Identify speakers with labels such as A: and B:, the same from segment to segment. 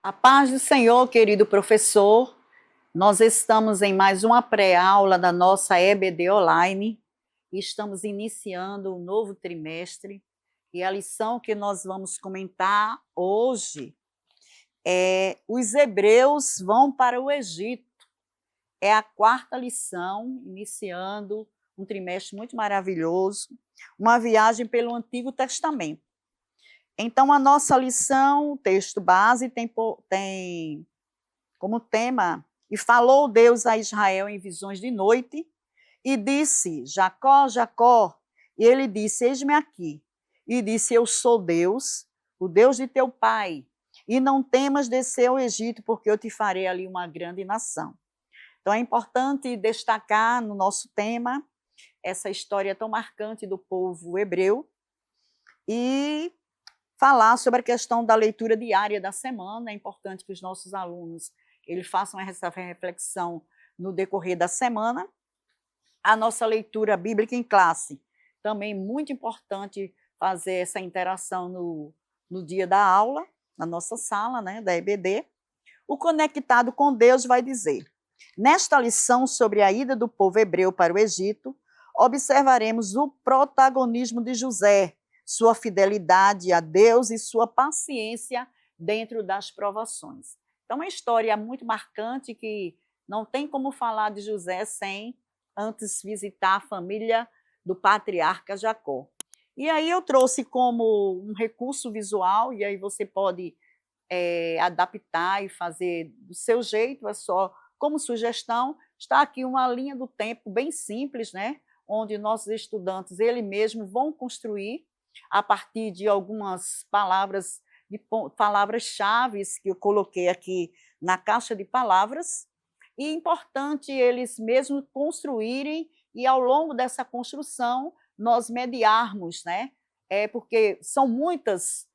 A: A paz do Senhor, querido professor. Nós estamos em mais uma pré-aula da nossa EBD Online e estamos iniciando um novo trimestre. E a lição que nós vamos comentar hoje é: os hebreus vão para o Egito. É a quarta lição, iniciando um trimestre muito maravilhoso, uma viagem pelo Antigo Testamento. Então, a nossa lição, o texto base, tem como tema: e falou Deus a Israel em visões de noite, e disse: Jacó, Jacó. E ele disse: eis-me aqui. E disse: eu sou Deus, o Deus de teu pai, e não temas descer ao Egito, porque eu te farei ali uma grande nação. Então é importante destacar no nosso tema essa história tão marcante do povo hebreu e falar sobre a questão da leitura diária da semana. É importante que os nossos alunos eles façam essa reflexão no decorrer da semana. A nossa leitura bíblica em classe, também muito importante fazer essa interação no dia da aula, na nossa sala, né, da EBD. O Conectado com Deus vai dizer: nesta lição sobre a ida do povo hebreu para o Egito, observaremos o protagonismo de José, sua fidelidade a Deus e sua paciência dentro das provações. Então, é uma história muito marcante que não tem como falar de José sem antes visitar a família do patriarca Jacó. E aí eu trouxe como um recurso visual, e aí você pode adaptar e fazer do seu jeito, é só como sugestão. Está aqui uma linha do tempo bem simples, né? Onde nossos estudantes, eles mesmos, vão construir a partir de algumas palavras, de palavras-chave que eu coloquei aqui na caixa de palavras, e é importante eles mesmos construírem e, ao longo dessa construção, nós mediarmos, né? Porque são muitos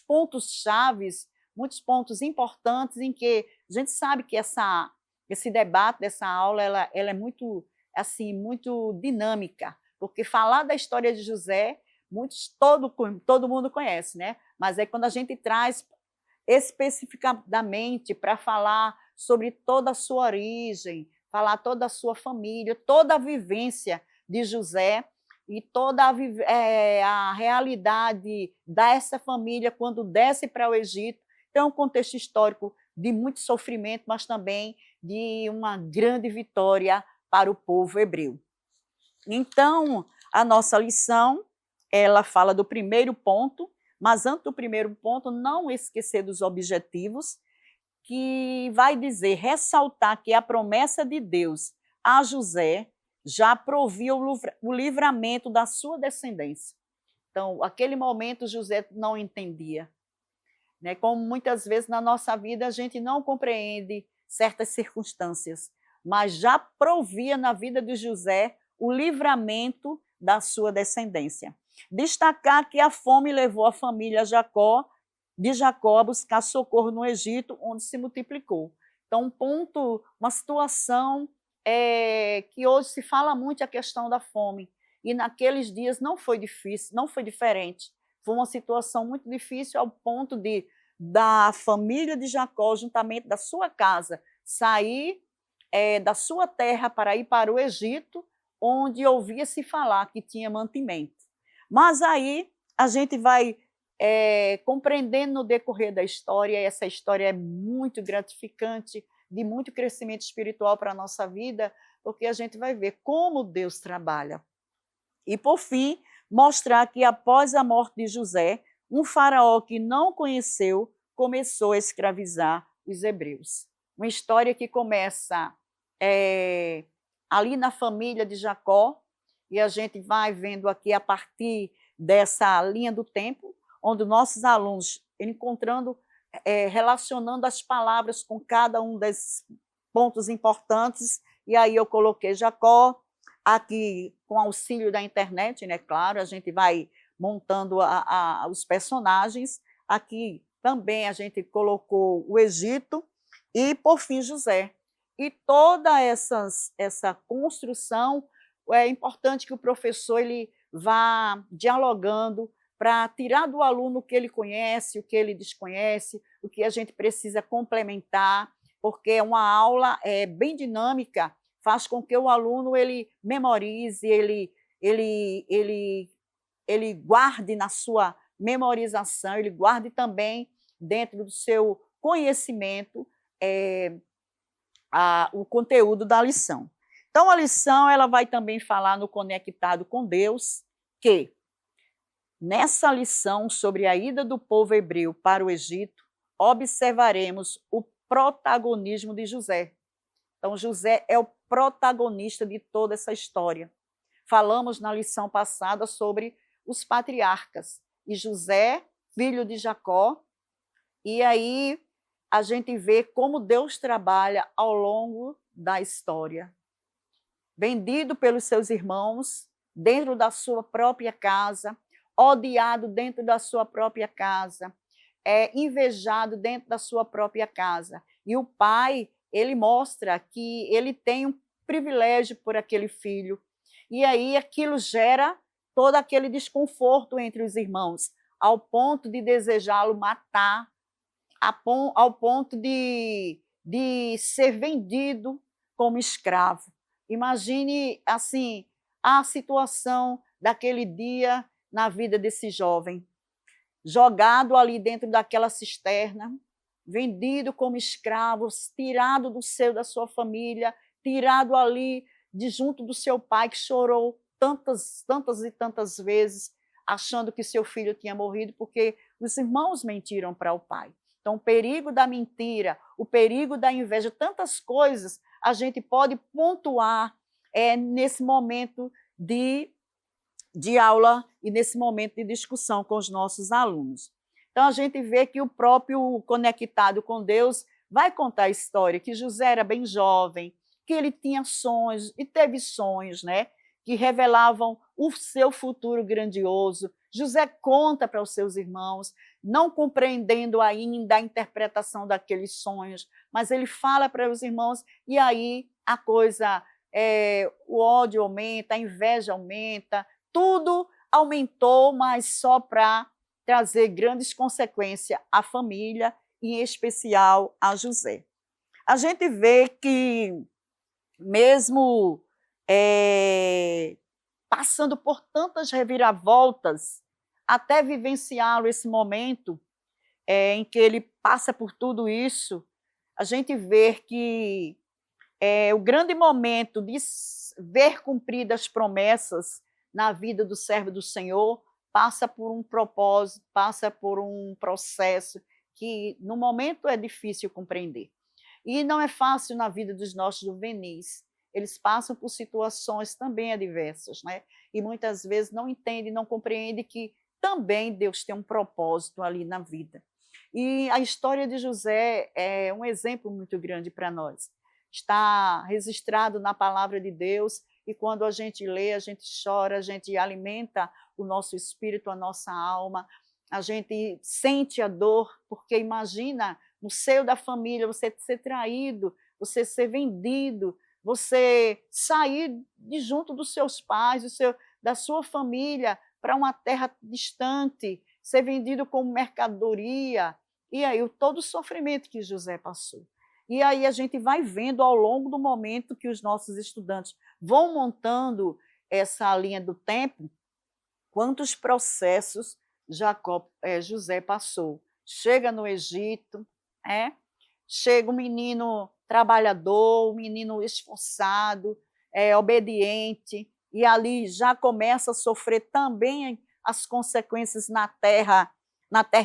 A: pontos chaves, muitos pontos importantes em que a gente sabe que esse debate dessa aula ela é muito, assim, muito dinâmica, porque falar da história de José, todo mundo conhece, né? Mas é quando a gente traz especificadamente para falar sobre toda a sua origem, falar toda a sua família, toda a vivência de José e toda a realidade dessa família quando desce para o Egito. Então, é um contexto histórico de muito sofrimento, mas também de uma grande vitória para o povo hebreu. Então, a nossa lição, ela fala do primeiro ponto, mas antes do primeiro ponto, não esquecer dos objetivos, que vai dizer, ressaltar que a promessa de Deus a José já provia o livramento da sua descendência. Então, aquele momento, José não entendia, né? Como muitas vezes na nossa vida a gente não compreende certas circunstâncias, mas já provia na vida de José o livramento da sua descendência. Destacar que a fome levou a família de Jacó a buscar socorro no Egito, onde se multiplicou. Então, uma situação que hoje se fala muito a questão da fome, e naqueles dias não foi difícil, não foi diferente. Foi uma situação muito difícil ao ponto da família de Jacó, juntamente da sua casa, sair da sua terra para ir para o Egito, onde ouvia-se falar que tinha mantimento. Mas aí a gente vai compreendendo no decorrer da história, e essa história é muito gratificante, de muito crescimento espiritual para a nossa vida, porque a gente vai ver como Deus trabalha. E, por fim, mostrar que após a morte de José, um faraó que não conheceu começou a escravizar os hebreus. Uma história que começa ali na família de Jacó, e a gente vai vendo aqui a partir dessa linha do tempo, onde nossos alunos encontrando, relacionando as palavras com cada um desses pontos importantes, e aí eu coloquei Jacó, aqui com auxílio da internet, né? Claro, a gente vai montando os personagens, aqui também a gente colocou o Egito, e por fim José. E toda essa construção, é importante que o professor ele vá dialogando para tirar do aluno o que ele conhece, o que ele desconhece, o que a gente precisa complementar, porque uma aula bem dinâmica faz com que o aluno ele memorize, ele guarde na sua memorização, ele guarde também dentro do seu conhecimento o conteúdo da lição. Então, a lição ela vai também falar no Conectado com Deus, que nessa lição sobre a ida do povo hebreu para o Egito, observaremos o protagonismo de José. Então, José é o protagonista de toda essa história. Falamos na lição passada sobre os patriarcas, e José, filho de Jacó, e aí a gente vê como Deus trabalha ao longo da história. Vendido pelos seus irmãos, dentro da sua própria casa, odiado dentro da sua própria casa, invejado dentro da sua própria casa. E o pai, ele mostra que ele tem um privilégio por aquele filho. E aí aquilo gera todo aquele desconforto entre os irmãos, ao ponto de desejá-lo matar, ao ponto de ser vendido como escravo. Imagine assim a situação daquele dia na vida desse jovem, jogado ali dentro daquela cisterna, vendido como escravo, tirado do seio da sua família, tirado ali de junto do seu pai, que chorou tantas e tantas vezes, achando que seu filho tinha morrido, porque os irmãos mentiram para o pai. Então, o perigo da mentira, o perigo da inveja, tantas coisas a gente pode pontuar nesse momento de aula e nesse momento de discussão com os nossos alunos. Então, a gente vê que o próprio Conectado com Deus vai contar a história, que José era bem jovem, que ele tinha sonhos, e teve sonhos, né, que revelavam o seu futuro grandioso. José conta para os seus irmãos, não compreendendo ainda a interpretação daqueles sonhos, mas ele fala para os irmãos, e aí a coisa, o ódio aumenta, a inveja aumenta, tudo aumentou, mas só para trazer grandes consequências à família, e em especial a José. A gente vê que, mesmo passando por tantas reviravoltas, até vivenciá-lo esse momento em que ele passa por tudo isso, a gente vê que o grande momento de ver cumpridas as promessas na vida do servo do Senhor passa por um propósito, passa por um processo que no momento é difícil compreender. E não é fácil na vida dos nossos juvenis. Eles passam por situações também adversas, né? E muitas vezes não entendem, não compreendem que também Deus tem um propósito ali na vida. E a história de José é um exemplo muito grande para nós. Está registrado na palavra de Deus, e quando a gente lê, a gente chora, a gente alimenta o nosso espírito, a nossa alma, a gente sente a dor, porque imagina no seio da família você ser traído, você ser vendido, você sair de junto dos seus pais, da sua família, para uma terra distante, ser vendido como mercadoria, e aí todo o sofrimento que José passou. E aí a gente vai vendo ao longo do momento que os nossos estudantes vão montando essa linha do tempo, quantos processos José passou. Chega no Egito, chega um menino trabalhador, um menino esforçado, obediente, e ali já começa a sofrer também as consequências na terra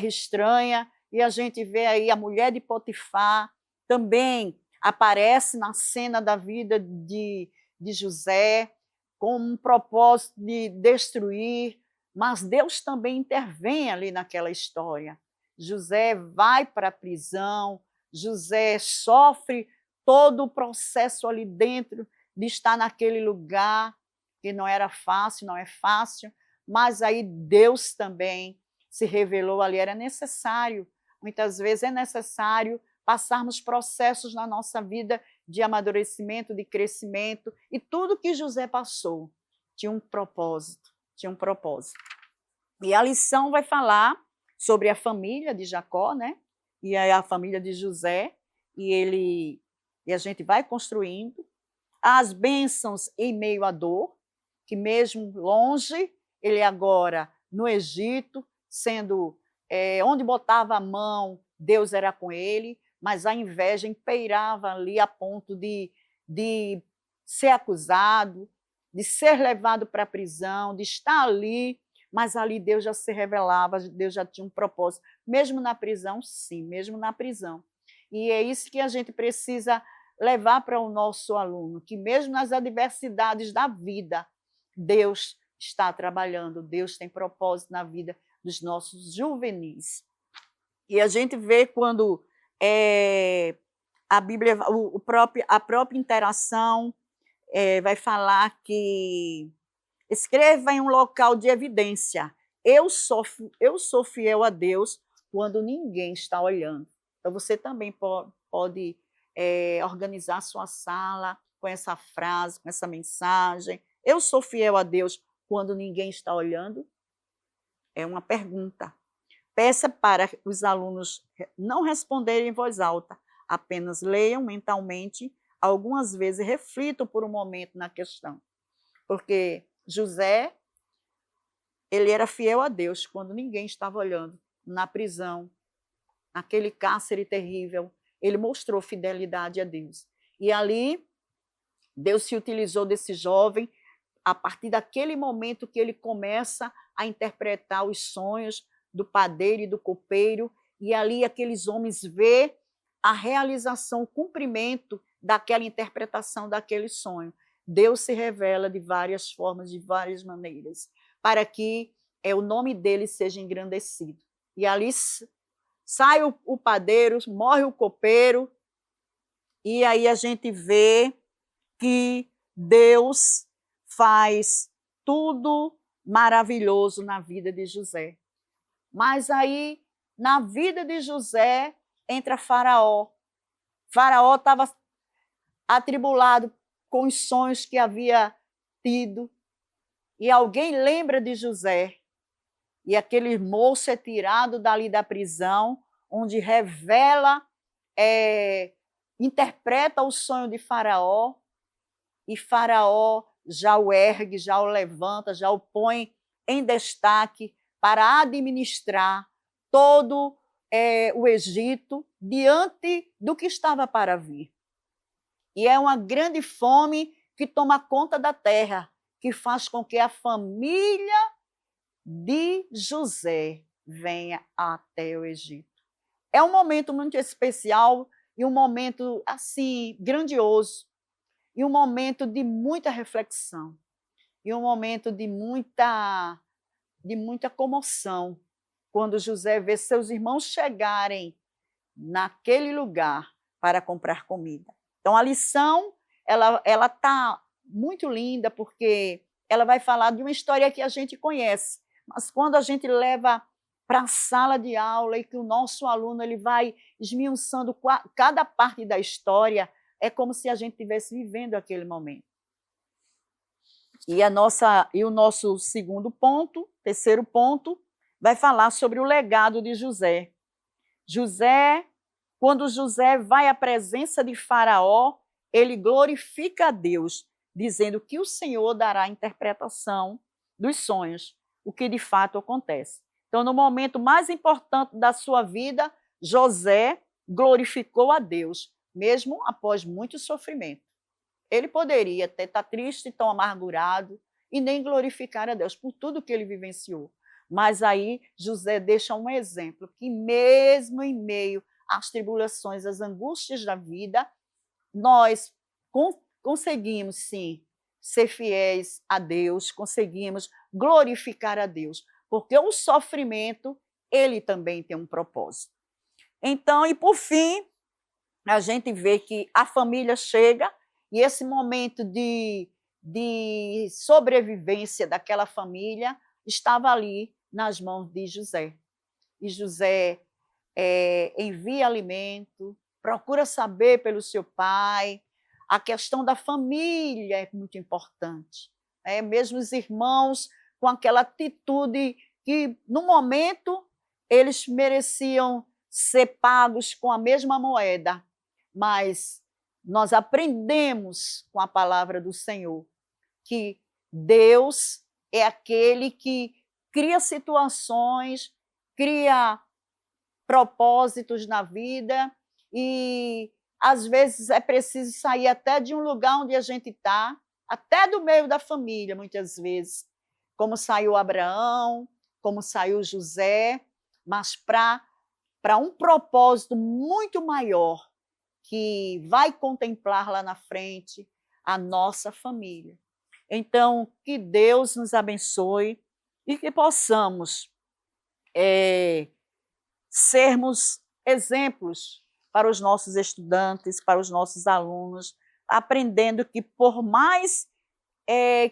A: estranha, e a gente vê aí a mulher de Potifar, também aparece na cena da vida de José, com um propósito de destruir, mas Deus também intervém ali naquela história. José vai para a prisão, José sofre todo o processo ali dentro de estar naquele lugar, que não era fácil, não é fácil, mas aí Deus também se revelou ali, era necessário, muitas vezes é necessário passarmos processos na nossa vida de amadurecimento, de crescimento, e tudo que José passou tinha um propósito, tinha um propósito. E a lição vai falar sobre a família de Jacó, né? E aí a família de José, e a gente vai construindo as bênçãos em meio à dor, que mesmo longe, ele agora no Egito, sendo onde botava a mão, Deus era com ele, mas a inveja imperava ali a ponto de ser acusado, de ser levado para a prisão, de estar ali, mas ali Deus já se revelava, Deus já tinha um propósito, mesmo na prisão, sim, mesmo na prisão. E é isso que a gente precisa levar para o nosso aluno, que mesmo nas adversidades da vida, Deus está trabalhando, Deus tem propósito na vida dos nossos juvenis. E a gente vê quando a Bíblia, a própria interação vai falar que escreva em um local de evidência. Eu sou fiel a Deus quando ninguém está olhando. Então, você também pode organizar a sua sala com essa frase, com essa mensagem. Eu sou fiel a Deus quando ninguém está olhando? É uma pergunta. Peça para os alunos não responderem em voz alta, apenas leiam mentalmente, algumas vezes reflitam por um momento na questão. Porque José, ele era fiel a Deus quando ninguém estava olhando, na prisão, naquele cárcere terrível, ele mostrou fidelidade a Deus. E ali, Deus se utilizou desse jovem, a partir daquele momento que ele começa a interpretar os sonhos do padeiro e do copeiro, e ali aqueles homens vê a realização, o cumprimento daquela interpretação daquele sonho. Deus se revela de várias formas, de várias maneiras, para que o nome dele seja engrandecido. E ali sai o padeiro, morre o copeiro, e aí a gente vê que Deus faz tudo maravilhoso na vida de José. Mas aí, na vida de José, entra Faraó. Faraó estava atribulado com os sonhos que havia tido, e alguém lembra de José, e aquele moço é tirado dali da prisão, onde revela, interpreta o sonho de Faraó, e Faraó já o ergue, já o levanta, já o põe em destaque para administrar todo o Egito diante do que estava para vir. E é uma grande fome que toma conta da terra, que faz com que a família de José venha até o Egito. É um momento muito especial e um momento assim grandioso, e um momento de muita reflexão, e um momento de muita comoção, quando José vê seus irmãos chegarem naquele lugar para comprar comida. Então, a lição ela está muito linda, porque ela vai falar de uma história que a gente conhece, mas quando a gente leva para a sala de aula e que o nosso aluno ele vai esmiuçando cada parte da história, é como se a gente estivesse vivendo aquele momento. E o nosso terceiro ponto, vai falar sobre o legado de José. Quando José vai à presença de Faraó, ele glorifica a Deus, dizendo que o Senhor dará a interpretação dos sonhos, o que de fato acontece. Então, no momento mais importante da sua vida, José glorificou a Deus, mesmo após muito sofrimento. Ele poderia até estar triste, tão amargurado, e nem glorificar a Deus por tudo que ele vivenciou. Mas aí José deixa um exemplo, que mesmo em meio às tribulações, às angústias da vida, nós conseguimos, sim, ser fiéis a Deus, conseguimos glorificar a Deus, porque o sofrimento, ele também tem um propósito. Então, e por fim, a gente vê que a família chega, e esse momento de sobrevivência daquela família estava ali nas mãos de José. E José envia alimento, procura saber pelo seu pai. A questão da família é muito importante. Mesmo os irmãos com aquela atitude que, no momento, eles mereciam ser pagos com a mesma moeda, mas nós aprendemos com a palavra do Senhor que Deus é aquele que cria situações, cria propósitos na vida e, às vezes, é preciso sair até de um lugar onde a gente está, até do meio da família, muitas vezes, como saiu Abraão, como saiu José, mas para um propósito muito maior, que vai contemplar lá na frente a nossa família. Então, que Deus nos abençoe e que possamos sermos exemplos para os nossos estudantes, para os nossos alunos, aprendendo que, por mais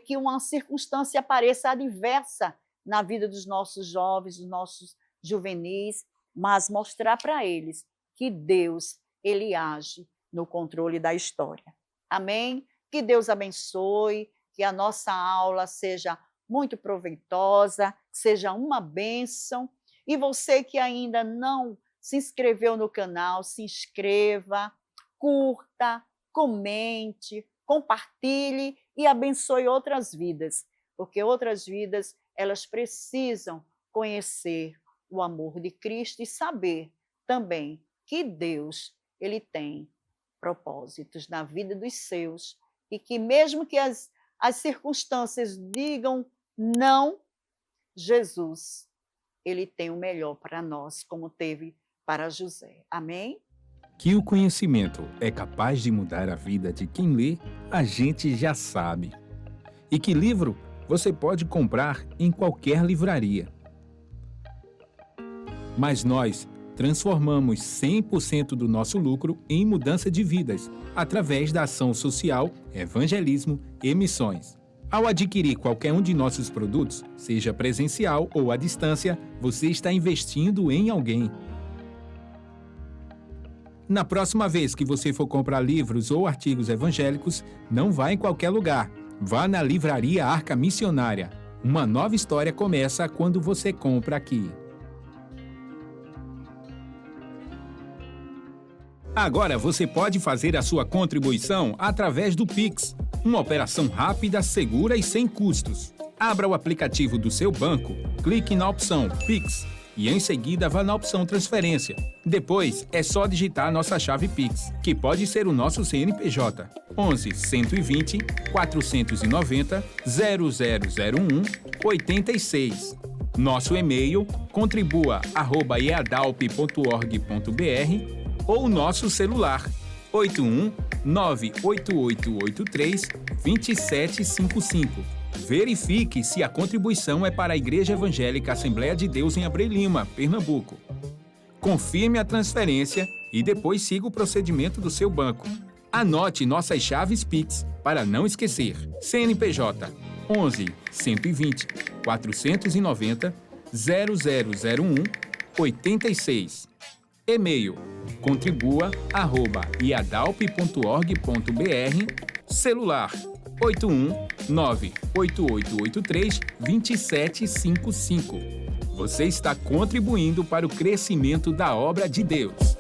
A: que uma circunstância apareça adversa na vida dos nossos jovens, dos nossos juvenis, mas mostrar para eles que Deus, Ele age no controle da história. Amém? Que Deus abençoe, que a nossa aula seja muito proveitosa, seja uma bênção. E você que ainda não se inscreveu no canal, se inscreva, curta, comente, compartilhe e abençoe outras vidas, porque outras vidas, elas precisam conhecer o amor de Cristo e saber também que Deus, Ele tem propósitos na vida dos seus e que mesmo que as circunstâncias digam não, Jesus, Ele tem o melhor para nós, como teve para José. Amém?
B: Que o conhecimento é capaz de mudar a vida de quem lê, a gente já sabe. E que livro você pode comprar em qualquer livraria. Mas nós transformamos 100% do nosso lucro em mudança de vidas, através da ação social, evangelismo e missões. Ao adquirir qualquer um de nossos produtos, seja presencial ou à distância, você está investindo em alguém. Na próxima vez que você for comprar livros ou artigos evangélicos, não vá em qualquer lugar. Vá na Livraria Arca Missionária. Uma nova história começa quando você compra aqui. Agora você pode fazer a sua contribuição através do Pix, uma operação rápida, segura e sem custos. Abra o aplicativo do seu banco, clique na opção Pix e em seguida vá na opção Transferência. Depois é só digitar nossa chave Pix, que pode ser o nosso CNPJ 11 120 490 0001 86. Nosso e-mail contribua@eadalp.org.br ou nosso celular 81 98883 2755. Verifique se a contribuição é para a Igreja Evangélica Assembleia de Deus em Abreu Lima, Pernambuco. Confirme a transferência e depois siga o procedimento do seu banco. Anote nossas chaves Pix para não esquecer. CNPJ 11 120 490 0001 86. E-mail contribua@iadalp.org.br. Celular 81 98883 2755. Você está contribuindo para o crescimento da obra de Deus.